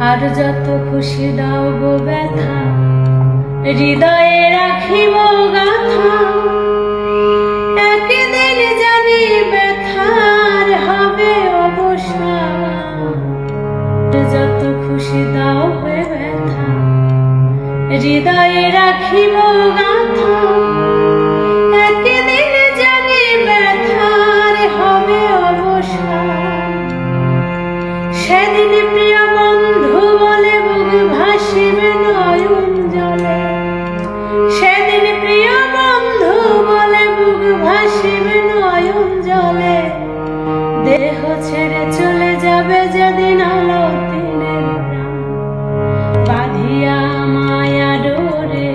আর যত খুশি দাও গো ব্যথা, হৃদয়ে রাখিব গাথা। একদিন জানি ব্যথার হবে অবসান। যত খুশি দাও হে ব্যথা, হৃদয়ে রাখিব গাথা। একদিন জানি ব্যথার হবে অবসান। সেদিন প্রিয় বন্ধু বলে বুক ভাসিবে নয়ন জলে। সেদিন প্রিয় বন্ধু বলে বুক ভাসিবে নয়ন জলে। দেহ ছেড়ে চলে যাবে যেদিন আলো দিনের প্রাণ। বাঁধিয়া মায়া ডোরে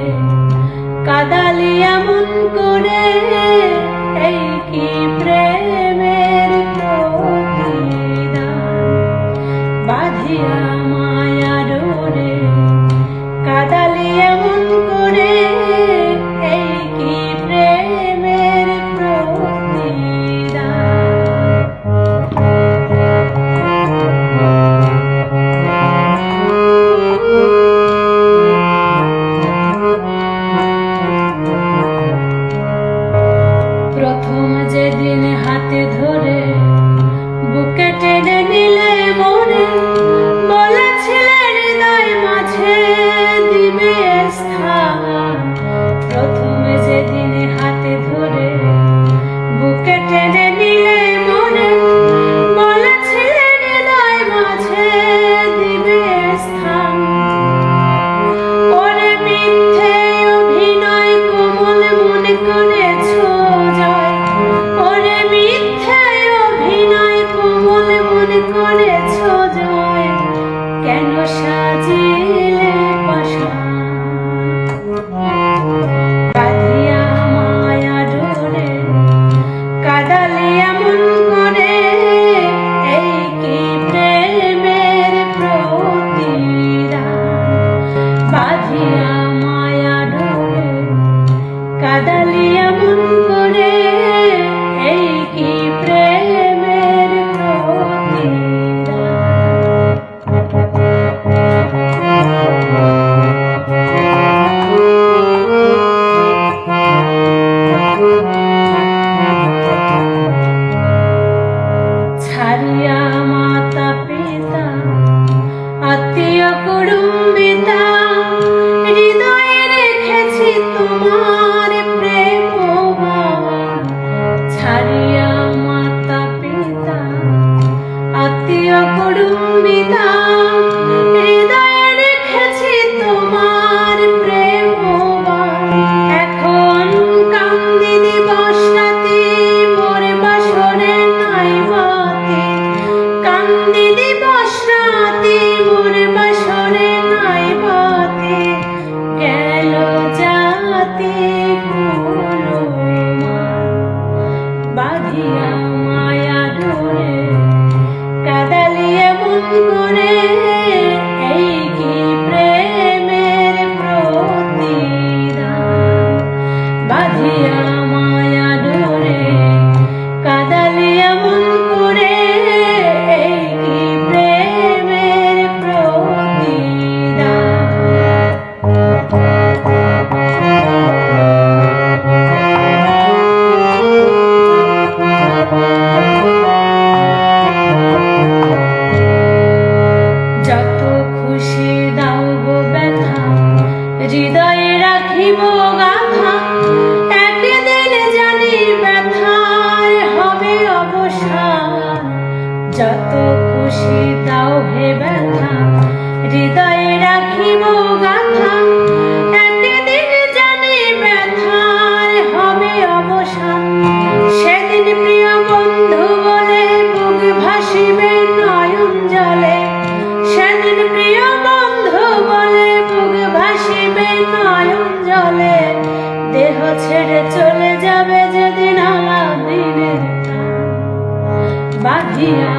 কাদালিয়া মন করে, এই কি প্রেমের প্রতিদান। বাঁধিয়া মায়া ডোরে কাদালিয়া মন করে, এই কি প্রেমের প্রতিদান। প্রথম যেদিন হাতে ধরে বুকে টেনে নিলে মনে, বলেছিলে হৃদয় মাঝে দিবে স্থান। প্রথম যেদিন হাতে ধরে বুকে টেনে নিলে মনে, বলেছিলে হৃদয় মাঝে দিবে স্থান। ওরে মিথ্যে অভিনয় কোমল মনে করেছ জয়। ওরে মিথ্যে অভিনয় কোমল মনে করেছ জয়। কেন সাজিলে পাষাণ। বাঁধিয়া মায়া ডোরে কাদালিয়া মন করে, এই কি প্রেমের প্রতিদান। বাঁধিয়া মায়া ডোরে কাদালিয়া মন করে, এই কি প্রেমের প্রতিদান। ছাড়িয়া মাতা পিতা আত্মীয় কুটুম্বিতা, হৃদয়ে রেখেছি তোমার প্রেম গান। ছাড়িয়া মাতা পিতা আত্মীয় কুটুম্বিতা, হৃদয়ে রেখেছি তোমার প্রেম গান। এখন কান্দি দিবস রাতি মোর বাসরে নাই বাতি। কান্দি দিবস রাতি মোর বাসরে নাই বাতি। গেল জাতি কুলমান। বাঁধিয়া মায়া ডোরে কাদালিয়া মন করে, এই কি প্রেমের প্রতিদান। বাঁধিয়া মায়া ডোরে কাদালিয়া মন করে, এই কি প্রেমের প্রতিদান। যত খুশি দাও গো ব্যথা, হৃদয়ে রাখিব গাথা। একদিন জানি ব্যথার হবে অবসান। যত খুশি দাও হে ব্যথা, হৃদয়ে রাখিব গাথা। একদিন জানি ব্যথার হবে অবসান। সেদিন প্রিয় বন্ধু বলে বুক ভাসিবে নয়ন জলে। সেদিন প্রিয় বন্ধু বলে বুক ভাসিবে নয়ন জলে। দেহ ছেড়ে চলে যাবে যেদিন আলাদিনের প্রাণ। বাঁধিয়া